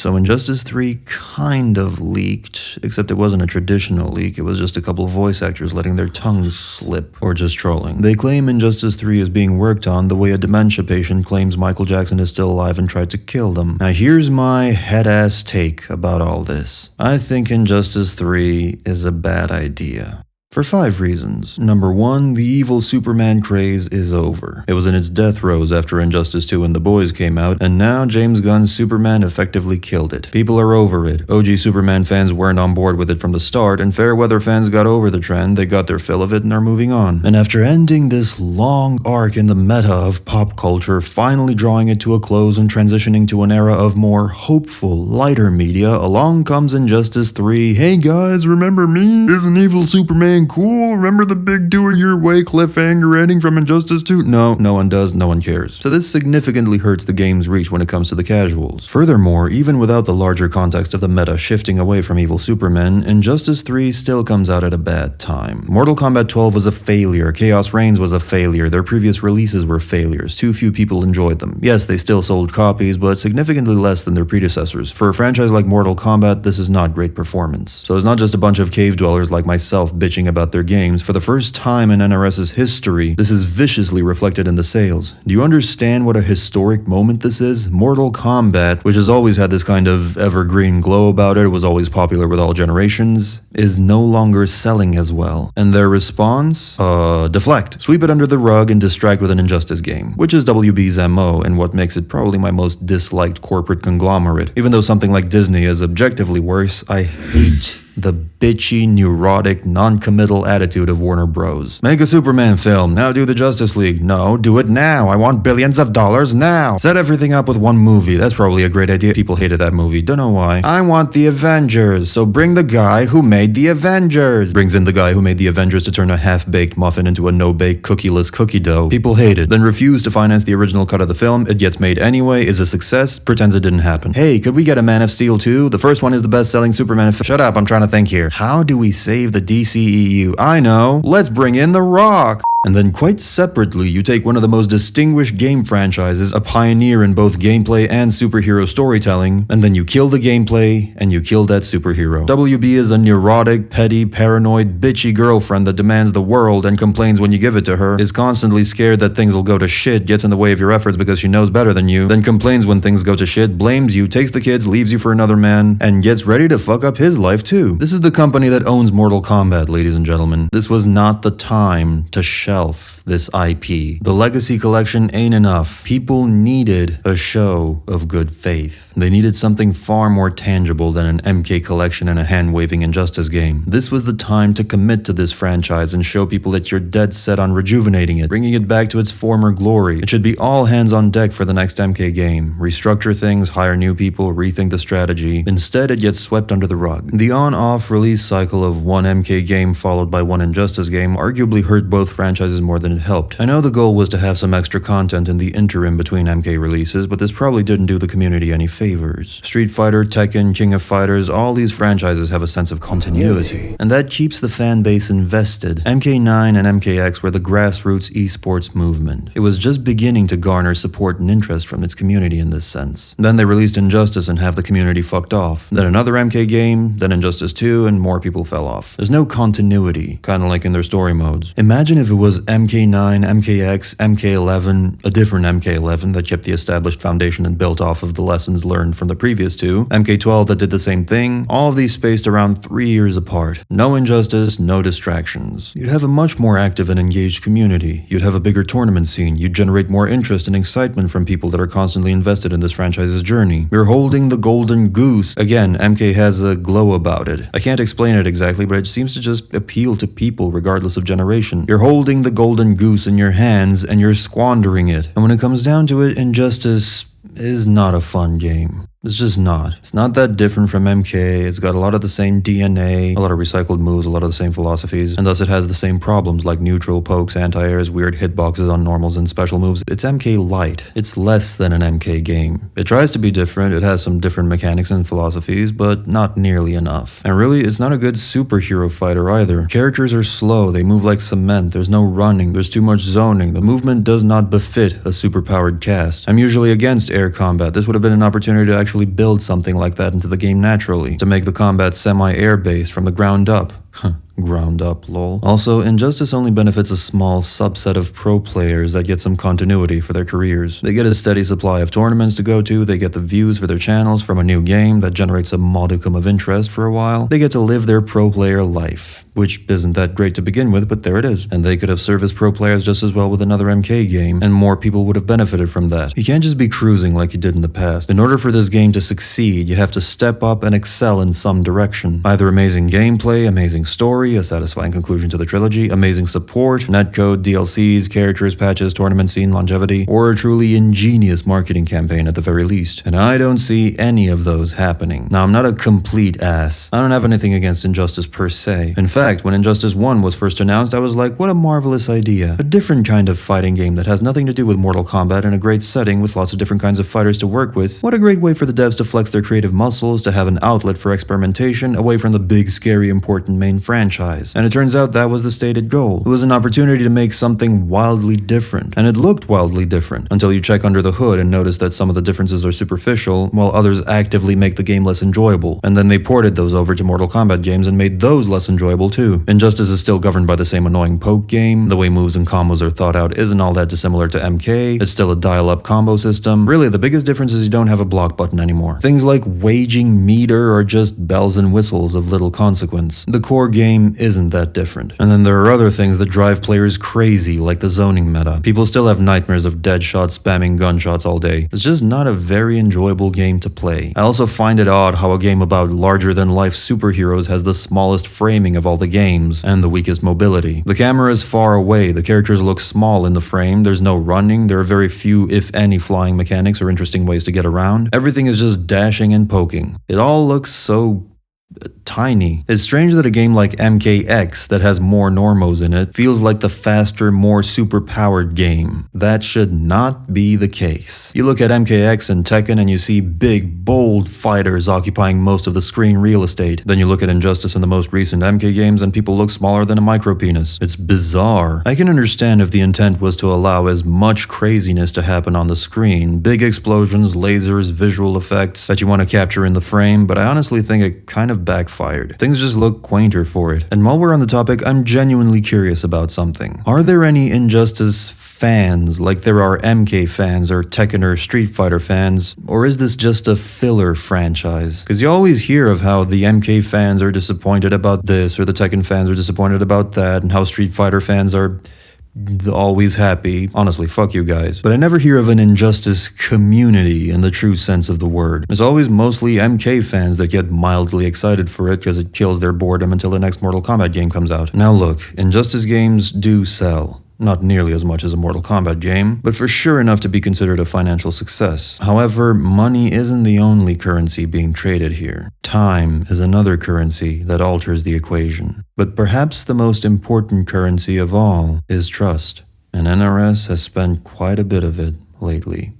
So Injustice 3 kind of leaked, except it wasn't a traditional leak, it was just a couple voice actors letting their tongues slip, or just trolling. They claim Injustice 3 is being worked on the way a dementia patient claims Michael Jackson is still alive and tried to kill them. Now here's my head-ass take about all this. I think Injustice 3 is a bad idea. For 5 reasons. Number 1, the evil Superman craze is over. It was in its death throes after Injustice 2 and The Boys came out, and now James Gunn's Superman effectively killed it. People are over it. OG Superman fans weren't on board with it from the start, and Fairweather fans got over the trend, they got their fill of it and are moving on. And after ending this long arc in the meta of pop culture, finally drawing it to a close and transitioning to an era of more hopeful, lighter media, along comes Injustice 3. Hey guys, remember me? Isn't evil Superman cool? Remember the big do-it-your-way cliffhanger ending from Injustice 2? No one does, no one cares. So this significantly hurts the game's reach when it comes to the casuals. Furthermore, even without the larger context of the meta shifting away from evil Superman, Injustice 3 still comes out at a bad time. Mortal Kombat 12 was a failure, Chaos Reigns was a failure, their previous releases were failures, too few people enjoyed them. Yes, they still sold copies, but significantly less than their predecessors. For a franchise like Mortal Kombat, this is not great performance. So it's not just a bunch of cave dwellers like myself bitching about their games. For the first time in NRS's history, this is viciously reflected in the sales. Do you understand what a historic moment this is? Mortal Kombat, which has always had this kind of evergreen glow about it, was always popular with all generations, is no longer selling as well. And their response? Deflect. Sweep it under the rug and distract with an Injustice game, which is WB's MO and what makes it probably my most disliked corporate conglomerate. Even though something like Disney is objectively worse, I hate the bitchy, neurotic, non-committal attitude of Warner Bros. Make a Superman film, now do the Justice League. No, do it now. I want billions of dollars now. Set everything up with one movie. That's probably a great idea. People hated that movie. Don't know why. I want the Avengers, so bring the guy who made the Avengers. Brings in the guy who made the Avengers to turn a half-baked muffin into a no-bake, cookieless cookie dough. People hate it. Then refuse to finance the original cut of the film. It gets made anyway, is a success, pretends it didn't happen. Hey, could we get a Man of Steel 2? The first one is the best-selling Superman. Shut up, I'm trying to think here. How do we save the DCEU? I know. Let's bring in The Rock. And then quite separately, you take one of the most distinguished game franchises, a pioneer in both gameplay and superhero storytelling, and then you kill the gameplay, and you kill that superhero. WB is a neurotic, petty, paranoid, bitchy girlfriend that demands the world and complains when you give it to her, is constantly scared that things will go to shit, gets in the way of your efforts because she knows better than you, then complains when things go to shit, blames you, takes the kids, leaves you for another man, and gets ready to fuck up his life too. This is the company that owns Mortal Kombat, ladies and gentlemen. This was not the time to shelf this IP. The Legacy Collection ain't enough. People needed a show of good faith. They needed something far more tangible than an MK collection and a hand-waving Injustice game. This was the time to commit to this franchise and show people that you're dead set on rejuvenating it, bringing it back to its former glory. It should be all hands on deck for the next MK game. Restructure things, hire new people, rethink the strategy. Instead, it gets swept under the rug. The on-off release cycle of one MK game followed by one Injustice game arguably hurt both franchises more than it helped. I know the goal was to have some extra content in the interim between MK releases, but this probably didn't do the community any favors. Street Fighter, Tekken, King of Fighters, all these franchises have a sense of continuity, and that keeps the fan base invested. MK9 and MKX were the grassroots esports movement. It was just beginning to garner support and interest from its community in this sense. Then they released Injustice and half the community fucked off. Then another MK game, then Injustice 2, and more people fell off. There's no continuity, kinda like in their story modes. Imagine if it was MK9, MKX, MK11, a different MK11 that kept the established foundation and built off of the lessons learned from the previous two, MK12 that did the same thing, all of these spaced around 3 years apart. No Injustice, no distractions. You'd have a much more active and engaged community. You'd have a bigger tournament scene. You'd generate more interest and excitement from people that are constantly invested in this franchise's journey. We're holding the golden goose. Again, MK has a glow about it. I can't explain it exactly, but it seems to just appeal to people regardless of generation. You're holding the golden goose in your hands and you're squandering it. And when it comes down to it, Injustice is not a fun game. It's just not. It's not that different from MK. It's got a lot of the same DNA, a lot of recycled moves, a lot of the same philosophies, and thus it has the same problems like neutral, pokes, anti-airs, weird hitboxes on normals, and special moves. It's MK light. It's less than an MK game. It tries to be different, it has some different mechanics and philosophies, but not nearly enough. And really, it's not a good superhero fighter either. Characters are slow, they move like cement, there's no running, there's too much zoning, the movement does not befit a superpowered cast. I'm usually against air combat. This would have been an opportunity to actually actually build something like that into the game naturally, to make the combat semi-air-based from the ground up. Ground up, lol. Also, Injustice only benefits a small subset of pro players that get some continuity for their careers. They get a steady supply of tournaments to go to, they get the views for their channels from a new game that generates a modicum of interest for a while, they get to live their pro player life, which isn't that great to begin with, but there it is. And they could have served as pro players just as well with another MK game, and more people would have benefited from that. You can't just be cruising like you did in the past. In order for this game to succeed, you have to step up and excel in some direction. Either amazing gameplay, amazing story, a satisfying conclusion to the trilogy, amazing support, netcode, DLCs, characters, patches, tournament scene, longevity, or a truly ingenious marketing campaign at the very least. And I don't see any of those happening. Now, I'm not a complete ass. I don't have anything against Injustice per se. In fact, when Injustice 1 was first announced, I was like, what a marvelous idea. A different kind of fighting game that has nothing to do with Mortal Kombat in a great setting with lots of different kinds of fighters to work with. What a great way for the devs to flex their creative muscles, to have an outlet for experimentation away from the big, scary, important main franchise. And it turns out that was the stated goal. It was an opportunity to make something wildly different. And it looked wildly different, until you check under the hood and notice that some of the differences are superficial, while others actively make the game less enjoyable. And then they ported those over to Mortal Kombat games and made those less enjoyable too. Injustice is still governed by the same annoying poke game. The way moves and combos are thought out isn't all that dissimilar to MK. It's still a dial-up combo system. Really, the biggest difference is you don't have a block button anymore. Things like waging meter are just bells and whistles of little consequence. The core game isn't that different. And then there are other things that drive players crazy, like the zoning meta. People still have nightmares of dead shots spamming gunshots all day. It's just not a very enjoyable game to play. I also find it odd how a game about larger-than-life superheroes has the smallest framing of all the games, and the weakest mobility. The camera is far away, the characters look small in the frame, there's no running, there are very few, if any, flying mechanics or interesting ways to get around. Everything is just dashing and poking. It all looks so tiny. It's strange that a game like MKX that has more normos in it feels like the faster, more super-powered game. That should not be the case. You look at MKX and Tekken and you see big, bold fighters occupying most of the screen real estate. Then you look at Injustice in the most recent MK games and people look smaller than a micropenis. It's bizarre. I can understand if the intent was to allow as much craziness to happen on the screen, big explosions, lasers, visual effects that you want to capture in the frame, but I honestly think it kind of backfired. Things just look quainter for it. And while we're on the topic, I'm genuinely curious about something. Are there any Injustice fans, like there are MK fans or Tekken or Street Fighter fans, or is this just a filler franchise? Because you always hear of how the MK fans are disappointed about this, or the Tekken fans are disappointed about that, and how Street Fighter fans are always happy. Honestly, fuck you guys. But I never hear of an Injustice community in the true sense of the word. It's always mostly MK fans that get mildly excited for it because it kills their boredom until the next Mortal Kombat game comes out. Now look, Injustice games do sell. Not nearly as much as a Mortal Kombat game, but for sure enough to be considered a financial success. However, money isn't the only currency being traded here. Time is another currency that alters the equation. But perhaps the most important currency of all is trust, and NRS has spent quite a bit of it lately.